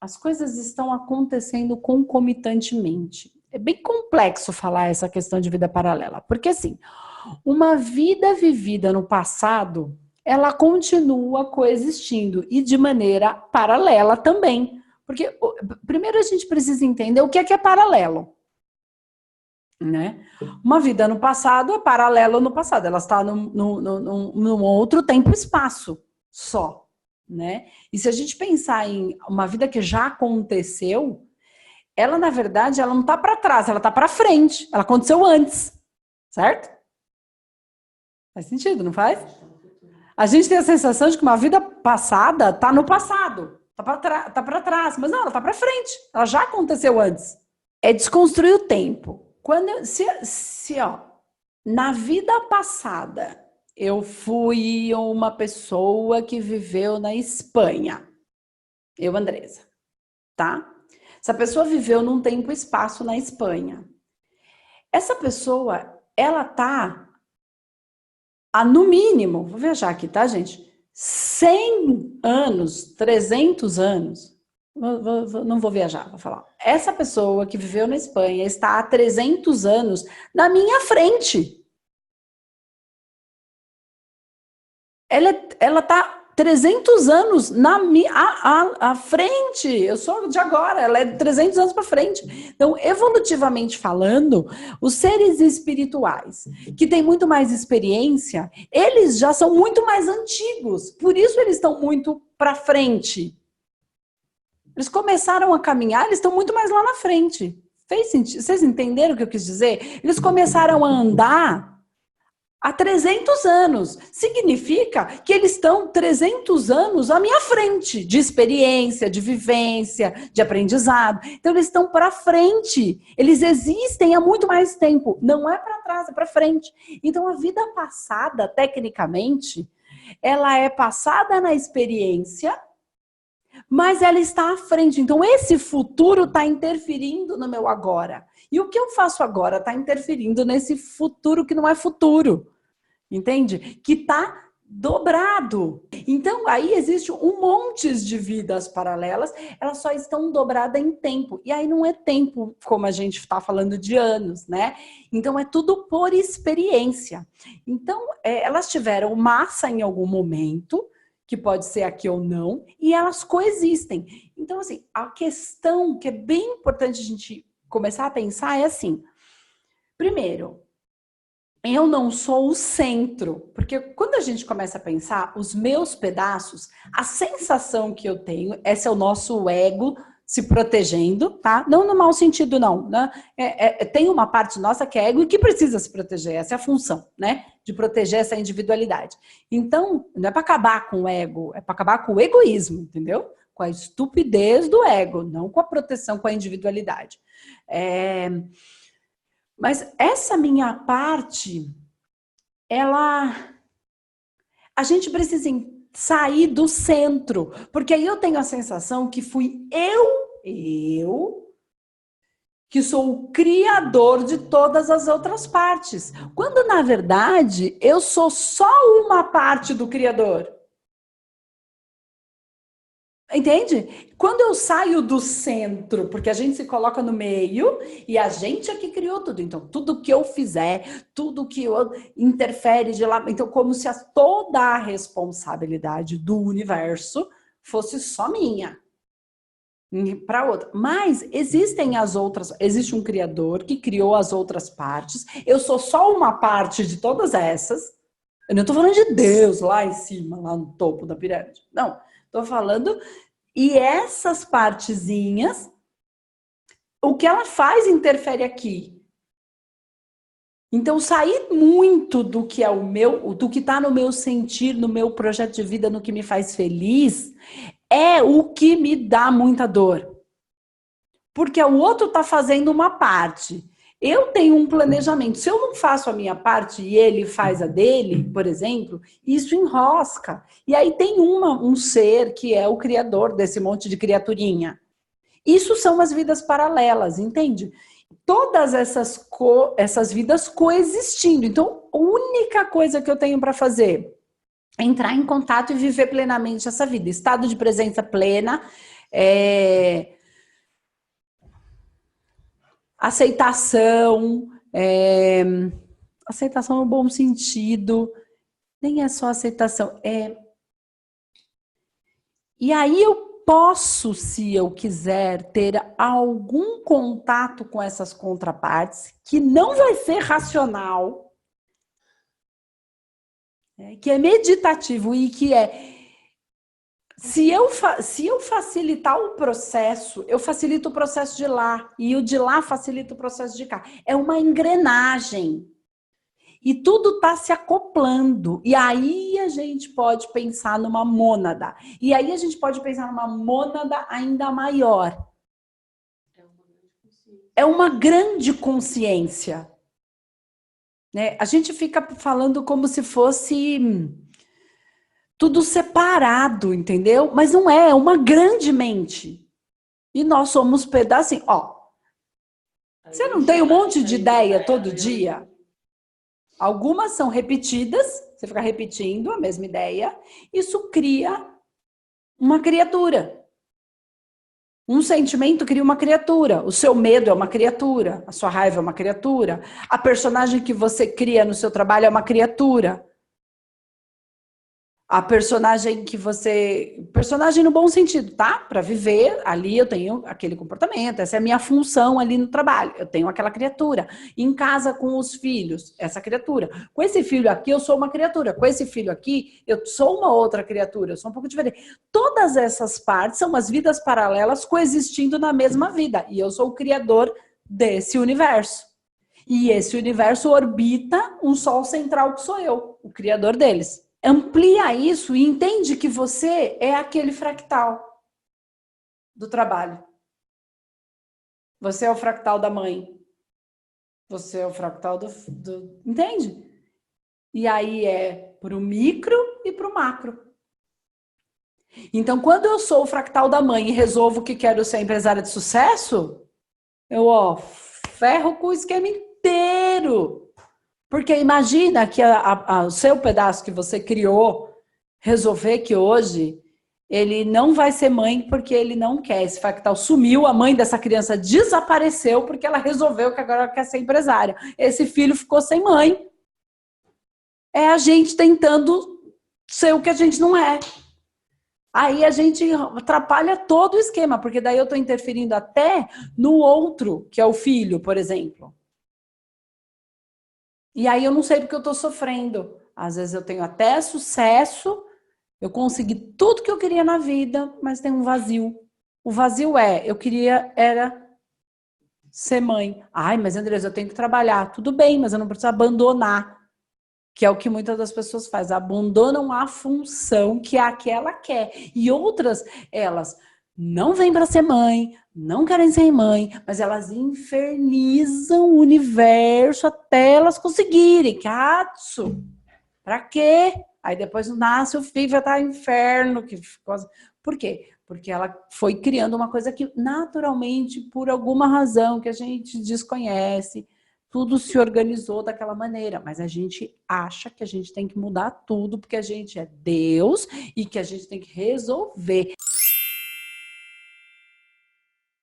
as coisas estão acontecendo concomitantemente. É bem complexo falar essa questão de vida paralela, porque assim, uma vida vivida no passado, ela continua coexistindo e de maneira paralela também. Porque primeiro a gente precisa entender o que é paralelo. Né? Uma vida no passado é paralelo no passado, ela está num outro tempo e espaço só. Né? E se a gente pensar em uma vida que já aconteceu, ela, na verdade, ela não está para trás, ela está para frente. Ela aconteceu antes, certo? Faz sentido, não faz? A gente tem a sensação de que uma vida passada está no passado, está para trás, mas não, ela está para frente. Ela já aconteceu antes. É desconstruir o tempo. Ó, na vida passada, eu fui uma pessoa que viveu na Espanha. Eu, Andresa, tá? Essa pessoa viveu num tempo e espaço na Espanha. Essa pessoa, ela tá, no mínimo, vou viajar aqui, tá, gente? 100 anos, 300 anos, não vou viajar, vou falar. Essa pessoa que viveu na Espanha está há 300 anos na minha frente. Ela tá 300 anos à frente. Eu sou de agora, ela é 300 anos para frente. Então, evolutivamente falando, os seres espirituais, que têm muito mais experiência, eles já são muito mais antigos. Por isso eles estão muito para frente. Eles começaram a caminhar, eles estão muito mais lá na frente. Fez sentido? Vocês entenderam o que eu quis dizer? Eles começaram a andar há 300 anos. Significa que eles estão 300 anos à minha frente, de experiência, de vivência, de aprendizado. Então, eles estão para frente. Eles existem há muito mais tempo. Não é para trás, é para frente. Então, a vida passada, tecnicamente, ela é passada na experiência, mas ela está à frente. Então, esse futuro está interferindo no meu agora. E o que eu faço agora está interferindo nesse futuro que não é futuro. Entende? Que está dobrado. Então, aí existe um monte de vidas paralelas, elas só estão dobradas em tempo. E aí não é tempo, como a gente está falando, de anos, né? Então, é tudo por experiência. Então, elas tiveram massa em algum momento, que pode ser aqui ou não, e elas coexistem. Então, assim, a questão que é bem importante a gente começar a pensar é assim, primeiro, eu não sou o centro, porque quando a gente começa a pensar, os meus pedaços, a sensação que eu tenho, esse é o nosso ego se protegendo, tá? Não no mau sentido, não, né? Tem uma parte nossa que é ego e que precisa se proteger, essa é a função, né? De proteger essa individualidade. Então, não é para acabar com o ego, é para acabar com o egoísmo, entendeu? Com a estupidez do ego, não com a proteção, com a individualidade. Mas essa minha parte, a gente precisa sair do centro, porque aí eu tenho a sensação que fui eu, que sou o criador de todas as outras partes. Quando, na verdade, eu sou só uma parte do criador. Entende? Quando eu saio do centro, porque a gente se coloca no meio e a gente é que criou tudo. Então, tudo que eu fizer, tudo que eu interfere de lá. Então, como se toda a responsabilidade do universo fosse só minha. Para outra. Mas existem as outras, existe um criador que criou as outras partes. Eu sou só uma parte de todas essas. Eu não estou falando de Deus lá em cima, lá no topo da pirâmide. Não. Estou falando, e essas partezinhas, o que ela faz interfere aqui. Então, sair muito do que é o meu, do que está no meu sentir, no meu projeto de vida, no que me faz feliz, é o que me dá muita dor. Porque o outro está fazendo uma parte. Eu tenho um planejamento. Se eu não faço a minha parte e ele faz a dele, por exemplo, isso enrosca. E aí tem um ser que é o criador desse monte de criaturinha. Isso são as vidas paralelas, entende? Todas essas vidas coexistindo. Então, a única coisa que eu tenho para fazer é entrar em contato e viver plenamente essa vida. Estado de presença plena, Aceitação, aceitação no bom sentido, nem é só aceitação, E aí eu posso, se eu quiser, ter algum contato com essas contrapartes, que não vai ser racional, que é meditativo e que se eu facilitar o processo, eu facilito o processo de lá, e o de lá facilita o processo de cá. É uma engrenagem. E tudo está se acoplando. E aí a gente pode pensar numa mônada. E aí a gente pode pensar numa mônada ainda maior. É uma grande consciência. Né? A gente fica falando como se fosse tudo separado, entendeu? Mas não é uma grande mente. E nós somos pedacinhos. Ó, você não tem um monte de ideia todo dia? Algumas são repetidas, você fica repetindo a mesma ideia, isso cria uma criatura. Um sentimento cria uma criatura. O seu medo é uma criatura, a sua raiva é uma criatura, a personagem que você cria no seu trabalho é uma criatura. A personagem que você... Personagem no bom sentido, tá? Para viver, ali eu tenho aquele comportamento, essa é a minha função ali no trabalho. Eu tenho aquela criatura. Em casa com os filhos, essa criatura. Com esse filho aqui, eu sou uma criatura. Com esse filho aqui, eu sou uma outra criatura. Eu sou um pouco diferente. Todas essas partes são as vidas paralelas coexistindo na mesma vida. E eu sou o criador desse universo. E esse universo orbita um sol central que sou eu, o criador deles. Amplia isso e entende que você é aquele fractal do trabalho. Você é o fractal da mãe. Você é o fractal do... Entende? E aí é pro micro e pro macro. Então, quando eu sou o fractal da mãe e resolvo que quero ser empresária de sucesso, eu, ferro com o esquema inteiro. Porque imagina que o seu pedaço que você criou resolver que hoje ele não vai ser mãe porque ele não quer. Esse fractal sumiu, a mãe dessa criança desapareceu porque ela resolveu que agora ela quer ser empresária. Esse filho ficou sem mãe. É a gente tentando ser o que a gente não é. Aí a gente atrapalha todo o esquema, porque daí eu estou interferindo até no outro, que é o filho, por exemplo. E aí eu não sei porque eu estou sofrendo. Às vezes eu tenho até sucesso, eu consegui tudo que eu queria na vida, mas tem um vazio. O vazio era ser mãe. Ai, mas Andresa, eu tenho que trabalhar. Tudo bem, mas eu não preciso abandonar. Que é o que muitas das pessoas fazem. Abandonam a função que é a que ela quer. E outras, elas não vêm para ser mãe, não querem ser mãe, mas elas infernizam o universo até elas conseguirem. Katsu, pra quê? Aí depois nasce o filho, vai estar inferno. Por quê? Porque ela foi criando uma coisa que naturalmente, por alguma razão que a gente desconhece, tudo se organizou daquela maneira, mas a gente acha que a gente tem que mudar tudo porque a gente é Deus e que a gente tem que resolver.